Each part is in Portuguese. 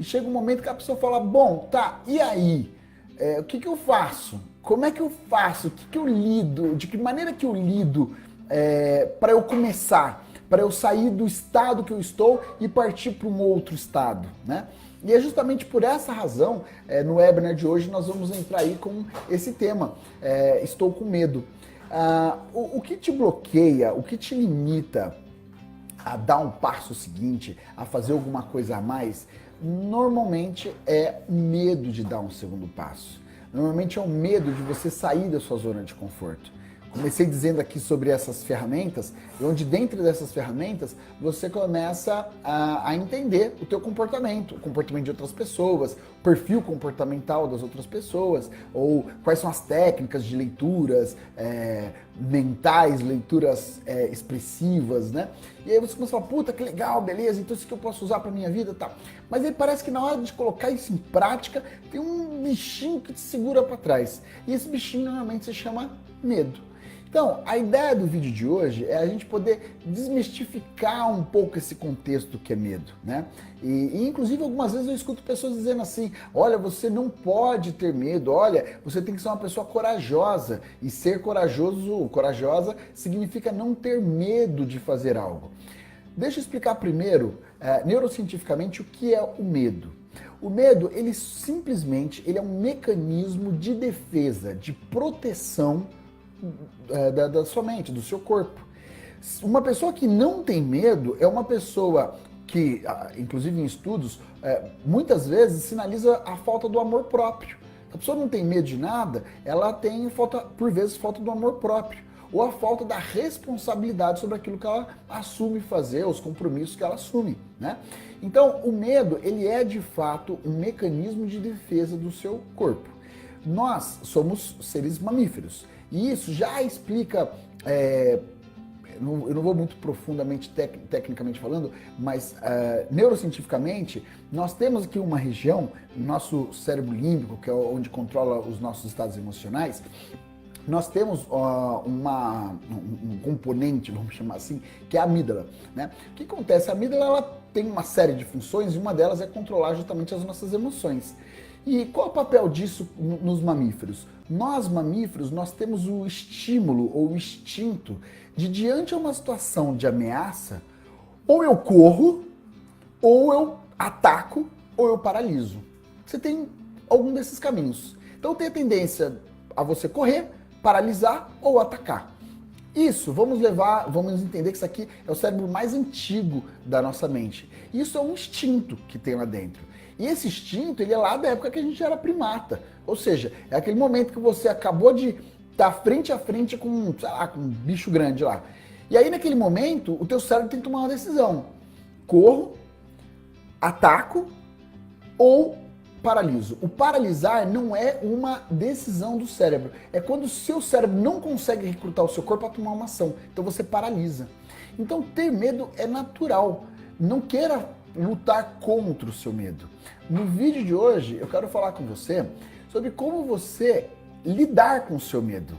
e chega um momento que a pessoa fala, bom, tá, e aí? O que eu faço? Como é que eu faço? O que eu lido? De que maneira que eu lido para eu começar? Para eu sair do estado que eu estou e partir para um outro estado, né? E é justamente por essa razão, no webinar de hoje, nós vamos entrar aí com esse tema, estou com medo. O que te bloqueia, o que te limita a dar um passo seguinte, a fazer alguma coisa a mais, normalmente é medo de dar um segundo passo. Normalmente é o medo de você sair da sua zona de conforto. Comecei dizendo aqui sobre essas ferramentas, onde dentro dessas ferramentas você começa a entender o teu comportamento, o comportamento de outras pessoas, o perfil comportamental das outras pessoas, ou quais são as técnicas de leituras mentais, leituras expressivas, né? E aí você começa a falar, puta, que legal, beleza, então isso que eu posso usar pra minha vida e tal. Mas aí parece que na hora de colocar isso em prática, tem um bichinho que te segura pra trás. E esse bichinho normalmente se chama medo. Então, a ideia do vídeo de hoje é a gente poder desmistificar um pouco esse contexto que é medo, né? E inclusive algumas vezes eu escuto pessoas dizendo assim, olha, você não pode ter medo, olha, você tem que ser uma pessoa corajosa, e ser corajoso ou corajosa significa não ter medo de fazer algo. Deixa eu explicar primeiro, neurocientificamente, o que é o medo. O medo, ele simplesmente é um mecanismo de defesa, de proteção da sua mente, do seu corpo. Uma pessoa que não tem medo é uma pessoa que, inclusive em estudos, muitas vezes sinaliza a falta do amor próprio. A pessoa não tem medo de nada, ela tem, por vezes, falta do amor próprio. Ou a falta da responsabilidade sobre aquilo que ela assume fazer, os compromissos que ela assume, né? Então, o medo, ele é de fato um mecanismo de defesa do seu corpo. Nós somos seres mamíferos. E isso já explica, eu não vou muito profundamente, tecnicamente falando, mas neurocientificamente, nós temos aqui uma região, no nosso cérebro límbico, que é onde controla os nossos estados emocionais, nós temos um componente, vamos chamar assim, que é a amígdala, né? O que acontece? A amígdala ela tem uma série de funções e uma delas é controlar justamente as nossas emoções. E qual é o papel disso nos mamíferos? Nós, mamíferos, nós temos o estímulo ou o instinto de, diante de uma situação de ameaça, ou eu corro, ou eu ataco, ou eu paraliso. Você tem algum desses caminhos. Então tem a tendência a você correr, paralisar ou atacar. Isso, vamos entender que isso aqui é o cérebro mais antigo da nossa mente. Isso é um instinto que tem lá dentro. E esse instinto, ele é lá da época que a gente era primata. Ou seja, é aquele momento que você acabou de estar frente a frente com, sei lá, com um bicho grande lá. E aí, naquele momento, o teu cérebro tem que tomar uma decisão. Corro, ataco ou paraliso. O paralisar não é uma decisão do cérebro. É quando o seu cérebro não consegue recrutar o seu corpo para tomar uma ação. Então você paralisa. Então ter medo é natural. Não queira lutar contra o seu medo. No vídeo de hoje eu quero falar com você sobre como você lidar com o seu medo.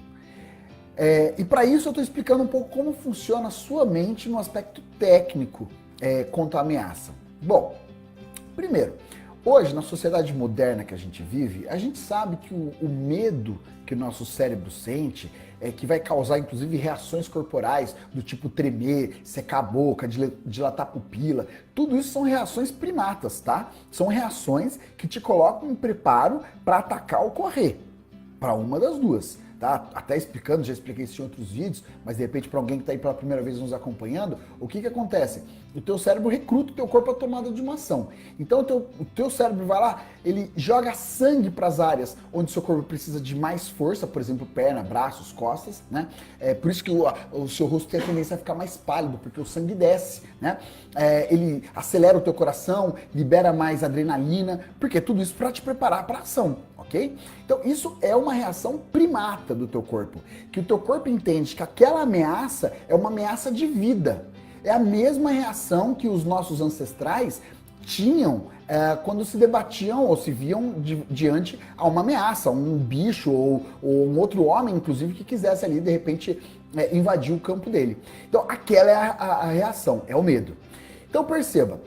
E para isso eu estou explicando um pouco como funciona a sua mente no aspecto técnico contra a ameaça. Bom, primeiro, hoje na sociedade moderna que a gente vive, a gente sabe que o medo que o nosso cérebro sente que vai causar inclusive reações corporais do tipo tremer, secar a boca, dilatar a pupila. Tudo isso são reações primatas, tá? São reações que te colocam em preparo para atacar ou correr, para uma das duas. Tá? Até explicando, já expliquei isso em outros vídeos, mas de repente para alguém que está aí pela primeira vez nos acompanhando, o que acontece? O teu cérebro recruta o teu corpo à tomada de uma ação. Então o teu cérebro vai lá, ele joga sangue para as áreas onde o seu corpo precisa de mais força, por exemplo, perna, braços, costas, né? Por isso que o seu rosto tem a tendência a ficar mais pálido, porque o sangue desce, né? Ele acelera o teu coração, libera mais adrenalina, porque tudo isso para te preparar para a ação. Okay? Então isso é uma reação primata do teu corpo, que o teu corpo entende que aquela ameaça é uma ameaça de vida. É a mesma reação que os nossos ancestrais tinham quando se debatiam ou se viam diante a uma ameaça, um bicho ou um outro homem, inclusive, que quisesse ali, de repente, invadir o campo dele. Então aquela é a reação, é o medo. Então perceba,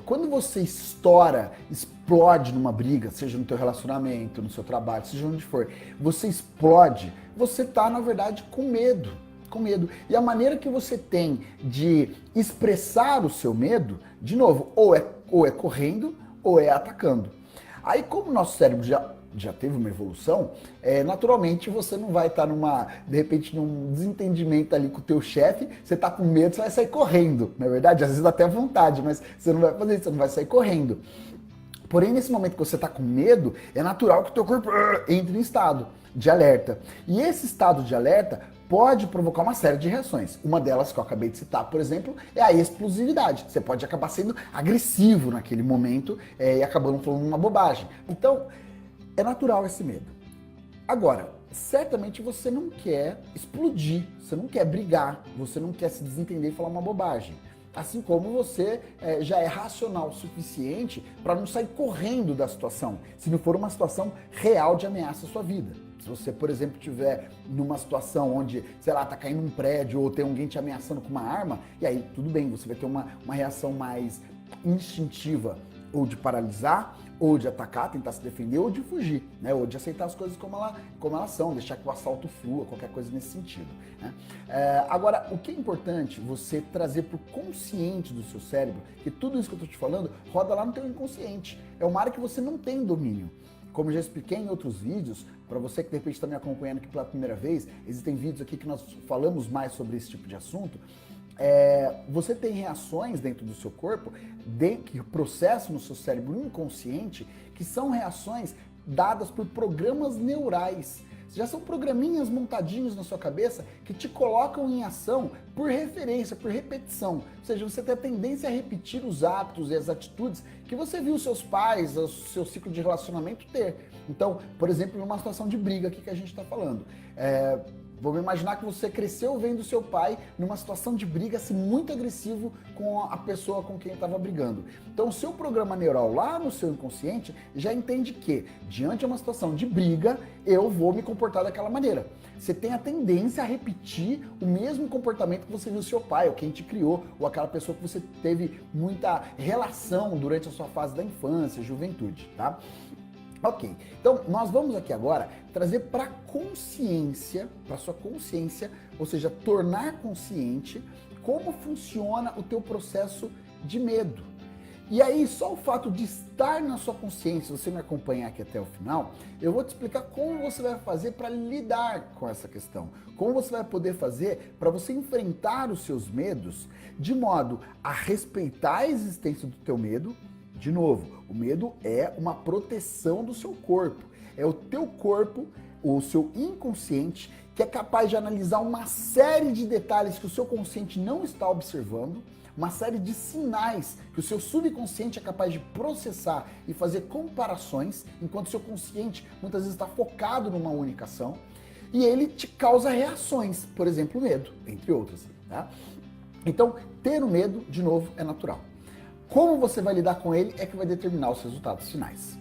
quando você explode numa briga, seja no teu relacionamento, no seu trabalho, seja onde for, você explode, você tá, na verdade, com medo. Com medo. E a maneira que você tem de expressar o seu medo, de novo, ou é correndo ou é atacando. Aí, como o nosso cérebro já teve uma evolução, naturalmente você não vai estar de repente, num desentendimento ali com o teu chefe, você tá com medo, você vai sair correndo, não é verdade? Às vezes dá até vontade, mas você não vai fazer isso, você não vai sair correndo. Porém, nesse momento que você está com medo, é natural que o teu corpo entre em estado de alerta. E esse estado de alerta pode provocar uma série de reações. Uma delas que eu acabei de citar, por exemplo, é a explosividade. Você pode acabar sendo agressivo naquele momento e acabando falando uma bobagem. Então, é natural esse medo. Agora, certamente você não quer explodir, você não quer brigar, você não quer se desentender e falar uma bobagem. Assim como você já é racional o suficiente para não sair correndo da situação, se não for uma situação real de ameaça à sua vida. Se você, por exemplo, estiver numa situação onde, sei lá, tá caindo um prédio ou tem alguém te ameaçando com uma arma, e aí tudo bem, você vai ter uma reação mais instintiva, ou de paralisar, ou de atacar, tentar se defender, ou de fugir, né? Ou de aceitar as coisas como elas são, deixar que o assalto flua, qualquer coisa nesse sentido, né? Agora, o que é importante você trazer para o consciente do seu cérebro, que tudo isso que eu estou te falando roda lá no teu inconsciente, é uma área que você não tem domínio. Como eu já expliquei em outros vídeos, para você que de repente está me acompanhando aqui pela primeira vez, existem vídeos aqui que nós falamos mais sobre esse tipo de assunto. Você tem reações dentro do seu corpo, que processam no seu cérebro inconsciente, que são reações dadas por programas neurais. Já são programinhas montadinhos na sua cabeça que te colocam em ação por referência, por repetição. Ou seja, você tem a tendência a repetir os hábitos e as atitudes que você viu seus pais, o seu ciclo de relacionamento ter. Então, por exemplo, numa situação de briga aqui que a gente está falando. Vamos imaginar que você cresceu vendo seu pai numa situação de briga, assim, muito agressivo com a pessoa com quem estava brigando. Então, o seu programa neural lá no seu inconsciente já entende que, diante de uma situação de briga, eu vou me comportar daquela maneira. Você tem a tendência a repetir o mesmo comportamento que você viu seu pai, ou quem te criou, ou aquela pessoa que você teve muita relação durante a sua fase da infância, juventude, tá? Ok, então nós vamos aqui agora trazer para consciência, para sua consciência, ou seja, tornar consciente como funciona o teu processo de medo. E aí, só o fato de estar na sua consciência, você me acompanhar aqui até o final, eu vou te explicar como você vai fazer para lidar com essa questão. Como você vai poder fazer para você enfrentar os seus medos de modo a respeitar a existência do teu medo. De novo, o medo é uma proteção do seu corpo. É o teu corpo, o seu inconsciente, que é capaz de analisar uma série de detalhes que o seu consciente não está observando, uma série de sinais que o seu subconsciente é capaz de processar e fazer comparações, enquanto o seu consciente muitas vezes está focado numa única ação, e ele te causa reações, por exemplo, medo, entre outras. Tá? Então, ter o medo, de novo, é natural. Como você vai lidar com ele é que vai determinar os resultados finais.